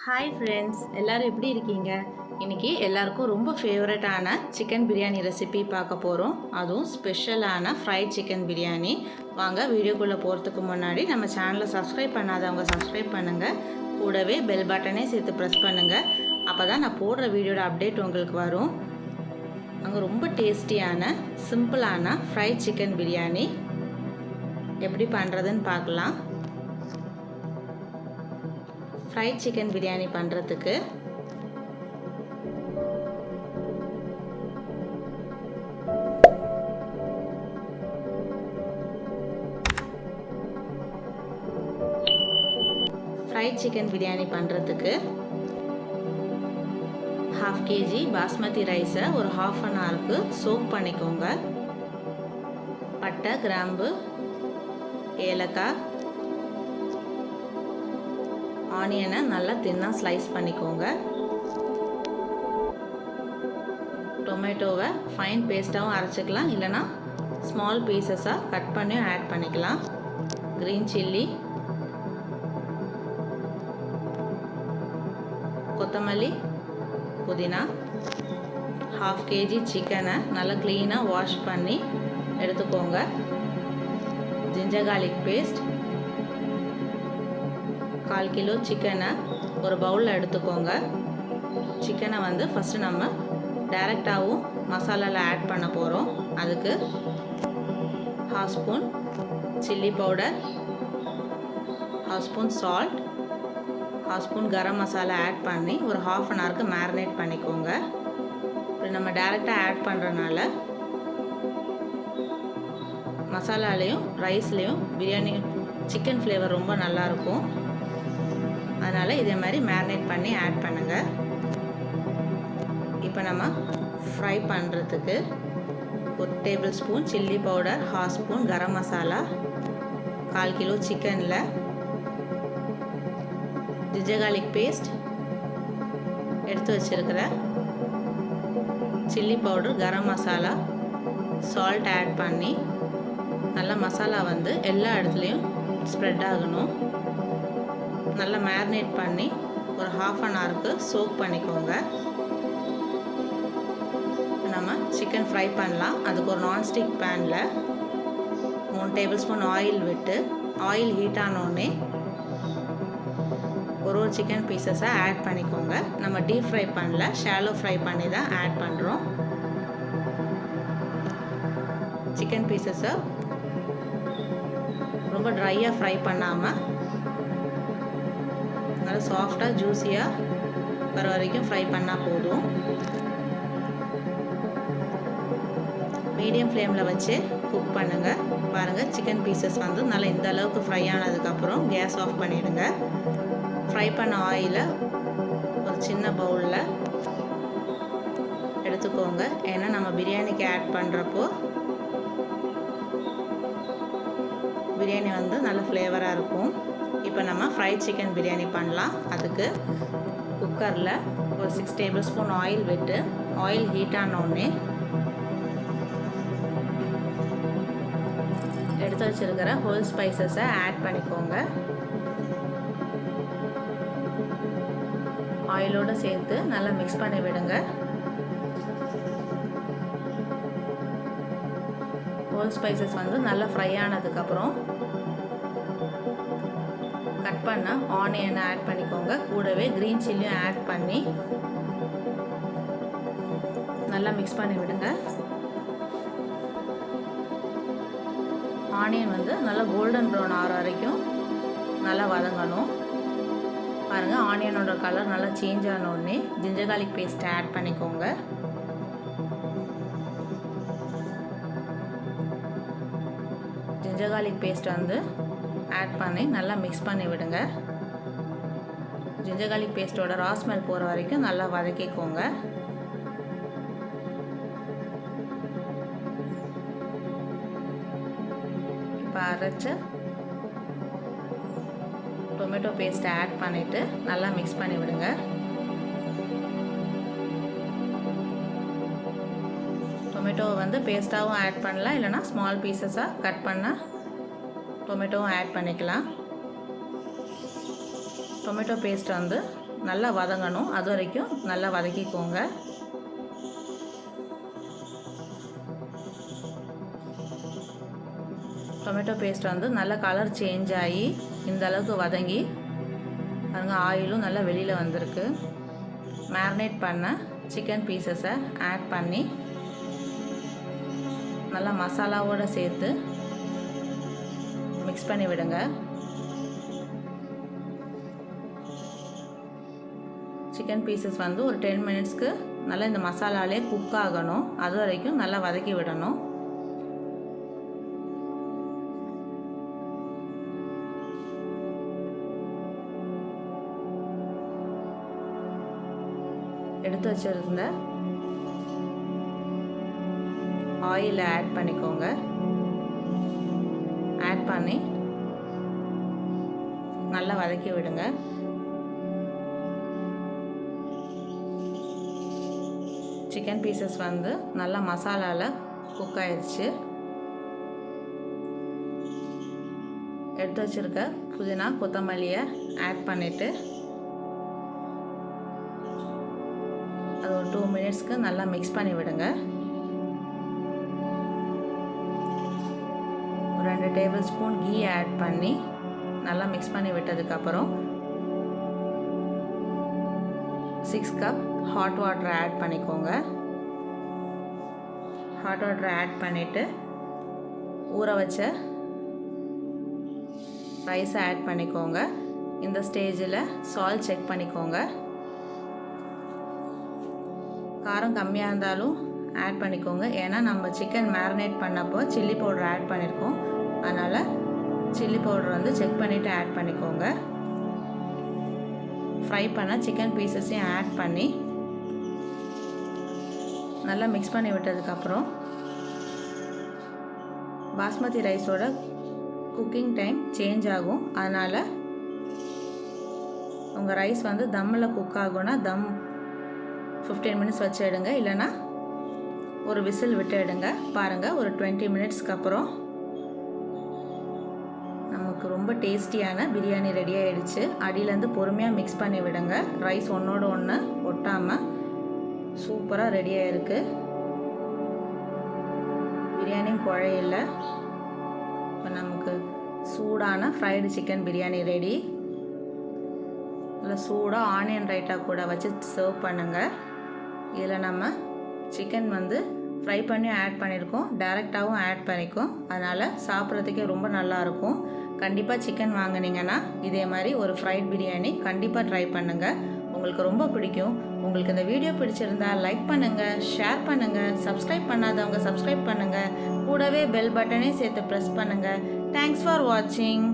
Hi friends, எல்லோரும் எப்படி இருக்கீங்க? இன்றைக்கி எல்லாருக்கும் ரொம்ப ஃபேவரட்டான சிக்கன் பிரியாணி ரெசிபி பார்க்க போகிறோம். அதுவும் ஸ்பெஷலான ஃப்ரைட் சிக்கன் பிரியாணி. வாங்க வீடியோக்குள்ளே போகிறதுக்கு முன்னாடி நம்ம சேனலை சப்ஸ்கிரைப் பண்ணாதவங்க சப்ஸ்கிரைப் பண்ணுங்கள். கூடவே பெல் பட்டனே சேர்த்து ப்ரெஸ் பண்ணுங்கள். அப்போ தான் நான் போடுற வீடியோட அப்டேட் உங்களுக்கு வரும். அங்கே ரொம்ப டேஸ்டியான சிம்பிளான ஃப்ரைட் சிக்கன் பிரியாணி எப்படி பண்ணுறதுன்னு பார்க்கலாம். ஃப்ரைட் சிக்கன் பிரியாணி பண்ணுறதுக்கு ½ kg பாஸ்மதி ரைஸை ஒரு ½ அன் ஹவருக்கு சோக் பண்ணிக்கோங்க. பட்டை, கிராம்பு, ஏலக்காய், ஆனியனை நல்லா தின்னாக ஸ்லைஸ் பண்ணிக்கோங்க. டொமேட்டோவை ஃபைன் பேஸ்ட்டாகவும் அரைச்சிக்கலாம், இல்லைனா ஸ்மால் பீசஸாக கட் பண்ணி ஆட் பண்ணிக்கலாம். க்ரீன் சில்லி, கொத்தமல்லி, புதினா, ½ kg சிக்கனை நல்லா க்ளீனாக வாஷ் பண்ணி எடுத்துக்கோங்க. ஜிஞ்சர் கார்லிக் பேஸ்ட், 1/4 கிலோ சிக்கனை ஒரு பவுலில் எடுத்துக்கோங்க. சிக்கனை ஃபஸ்ட்டு நம்ம டைரெக்டாகவும் மசாலாவில் ஆட் பண்ண போகிறோம். அதுக்கு ½ spoon chilli powder, ½ spoon salt, ½ spoon garam masala add பண்ணி ஒரு ½ அன் ஹவருக்கு மேரினேட் பண்ணிக்கோங்க. இப்படி நம்ம டைரெக்டாக ஆட் பண்ணுறதுனால மசாலாலேயும் ரைஸ்லேயும் பிரியாணி சிக்கன் ஃப்ளேவர் ரொம்ப நல்லாயிருக்கும். அதனால் இதே மாதிரி மேரினேட் பண்ணி ஆட் பண்ணுங்கள். இப்போ நம்ம ஃப்ரை பண்ணுறதுக்கு 1 tablespoon chilli powder, ½ spoon garam masala, 1/4 kilo சிக்கனில் ஜிஞ்சர் கார்லிக் பேஸ்ட், எடுத்து வச்சுருக்கிற chilli powder, garam masala, salt add பண்ணி நல்லா மசாலா எல்லா இடத்துலையும் ஸ்ப்ரெட் ஆகணும். நல்லா மேரினேட் பண்ணி ஒரு ½ அன் ஹவருக்கு சோக் பண்ணிக்கோங்க. நம்ம சிக்கன் ஃப்ரை பண்ணலாம். அதுக்கு ஒரு நான்ஸ்டிக் பேனில் 3 டேபிள் ஸ்பூன் ஆயில் விட்டு, ஆயில் ஹீட் ஆனோடனே ஒரு சிக்கன் பீசஸை ஆட் பண்ணிக்கோங்க. நம்ம டீப் ஃப்ரை பண்ணல, ஷாலோ ஃப்ரை பண்ணி தான் ஆட் பண்ணுறோம். சிக்கன் பீசஸை ரொம்ப ட்ரையாக ஃப்ரை பண்ணாமல் நல்லா சாஃப்டாக ஜூஸியாக வர வரைக்கும் ஃப்ரை பண்ணால் போதும். மீடியம் ஃப்ளேமில் வச்சு குக் பண்ணுங்கள். பாருங்கள், சிக்கன் பீசஸ் நல்லா இந்த அளவுக்கு ஃப்ரை ஆனதுக்கப்புறம் கேஸ் ஆஃப் பண்ணிவிடுங்க. ஃப்ரை பண்ண ஆயிலை ஒரு சின்ன பவுலில் எடுத்துக்கோங்க. ஏன்னா நம்ம பிரியாணிக்கு ஆட் பண்ணுறப்போ பிரியாணி நல்ல ஃப்ளேவராக இருக்கும். இப்போ நம்ம ஃப்ரைட் சிக்கன் பிரியாணி பண்ணலாம். அதுக்கு குக்கரில் ஒரு 6 டேபிள் ஸ்பூன் ஆயில் விட்டு, ஆயில் ஹீட் ஆனோடனே எடுத்து வச்சுருக்கிற ஹோல் ஸ்பைசஸை ஆட் பண்ணிக்கோங்க. ஆயிலோடு சேர்த்து நல்லா மிக்ஸ் பண்ணி விடுங்க. ஹோல் ஸ்பைசஸ் நல்லா ஃப்ரை ஆனதுக்கப்புறம் கட் பண்ண ஆனியனை ஆட் பண்ணிக்கோங்க. கூடவே க்ரீன் சில்லியும் ஆட் பண்ணி நல்லா மிக்ஸ் பண்ணி விடுங்க. ஆனியன் நல்லா கோல்டன் ப்ரௌன் ஆகிற வரைக்கும் நல்லா வதங்கணும். பாருங்கள், ஆனியனோட கலர் நல்லா சேஞ்ச் ஆனோடனே ஜிஞ்சர் கார்லிக் பேஸ்ட்டை ஆட் பண்ணிக்கோங்க. ஜிஞ்சர் கார்லிக் பேஸ்ட் ஆட் பண்ணி நல்லா மிக்ஸ் பண்ணி விடுங்க. ஜிஞ்சர் கார்லிக் பேஸ்ட்டோட ரா ஸ்மெல் போகிற வரைக்கும் நல்லா வதக்கிக்கோங்க. இப்போ அரைச்ச டொமேட்டோ பேஸ்ட்டை ஆட் பண்ணிவிட்டு நல்லா மிக்ஸ் பண்ணி விடுங்க. டொமேட்டோவை பேஸ்ட்டாகவும் ஆட் பண்ணலாம், இல்லைனா ஸ்மால் பீசஸாக கட் பண்ண டொமேட்டோவும் ஆட் பண்ணிக்கலாம். டொமேட்டோ பேஸ்ட் நல்லா வதங்கணும். அது வரைக்கும் நல்லா வதக்கிக்கோங்க. டொமேட்டோ பேஸ்ட் வந்து நல்லா கலர் சேஞ்ச் ஆகி இந்த அளவுக்கு வதங்கி பாருங்க, ஆயிலும் நல்லா வெளியில் வந்திருக்கு. மேரினேட் பண்ண சிக்கன் பீசஸை ஆட் பண்ணி நல்லா மசாலாவோடு சேர்த்து மிக்ஸ் பண்ணி விடுங்க. சிக்கன் பீசஸ் வந்து ஒரு 10 மினிட்ஸ்க்கு நல்லா இந்த மசாலாலே குக் ஆகணும். அது வரைக்கும் நல்லா வதக்கி விடணும். எடுத்து வச்சிருந்த ஆயில் ஆட் பண்ணிக்கோங்க. ஆட் பண்ணி நல்லா வதக்கி விடுங்க. சிக்கன் பீசஸ் வந்து நல்லா மசாலாவில் குக் ஆயிடுச்சு. எடுத்து வச்சிருக்க புதினா கொத்தமல்லியை ஆட் பண்ணிவிட்டு அது ஒரு 2 மினிட்ஸ்க்கு நல்லா மிக்ஸ் பண்ணி விடுங்க. 2 டேபிள் ஸ்பூன் கீ ஆட் பண்ணி நல்லா மிக்ஸ் பண்ணி விட்டதுக்கப்புறம் 6 கப் ஹாட் வாட்டர் ஆட் பண்ணிக்கோங்க. ஹாட் வாட்டர் ஆட் பண்ணிவிட்டு ஊற வச்ச ரைஸை ஆட் பண்ணிக்கோங்க. இந்த ஸ்டேஜில் சால்ட் செக் பண்ணிக்கோங்க. காரம் கம்மியாக இருந்தாலும் ஆட் பண்ணிக்கோங்க. ஏன்னா நம்ம சிக்கன் மேரினேட் பண்ணப்போ சில்லி பவுடர் ஆட் பண்ணியிருக்கோம். அதனால் சில்லி பவுடர் வந்து செக் பண்ணிவிட்டு ஆட் பண்ணிக்கோங்க. ஃப்ரை பண்ண சிக்கன் பீசஸையும் ஆட் பண்ணி நல்லா மிக்ஸ் பண்ணி விட்டதுக்கப்புறம் பாஸ்மதி ரைஸோட குக்கிங் டைம் சேஞ்ச் ஆகும். அதனால் உங்கள் ரைஸ் வந்து தம்மில் குக் ஆகும்னா தம் 15 மினிட்ஸ் வச்சு எடுங்க. இல்லைனா ஒரு விசில் விட்டு எடுங்க. பாருங்கள், ஒரு 20 மினிட்ஸ்க்கு அப்புறம் நமக்கு ரொம்ப டேஸ்டியான பிரியாணி ரெடி ஆகிடுச்சு. அடியிலேருந்து பொறுமையாக மிக்ஸ் பண்ணி விடுங்க. ரைஸ் ஒன்றோடு ஒன்று ஒட்டாமல் சூப்பராக ரெடியாக இருக்குது. பிரியாணியும் குழையில. இப்போ நமக்கு சூடான ஃப்ரைடு சிக்கன் பிரியாணி ரெடி. இல்லை சூடாக ஆனியன் ரைட்டா கூட வச்சு சர்வ் பண்ணுங்கள். இதில் நம்ம சிக்கன் வந்து ஃப்ரை பண்ணி ஆட் பண்ணியிருக்கோம், டைரெக்டாகவும் ஆட் பண்ணிக்கோம். அதனால் சாப்பிட்றதுக்கே ரொம்ப நல்லாயிருக்கும். கண்டிப்பாக சிக்கன் வாங்கினீங்கன்னா இதே மாதிரி ஒரு ஃப்ரைட் பிரியாணி கண்டிப்பாக ட்ரை பண்ணுங்கள். உங்களுக்கு ரொம்ப பிடிக்கும். உங்களுக்கு இந்த வீடியோ பிடிச்சிருந்தா லைக் பண்ணுங்கள், ஷேர் பண்ணுங்கள், சப்ஸ்கிரைப் பண்ணாதவங்க சப்ஸ்கிரைப் பண்ணுங்கள். கூடவே பெல் பட்டனே சேர்த்து ப்ரெஸ் பண்ணுங்கள். தேங்க்ஸ் ஃபார் வாட்சிங்.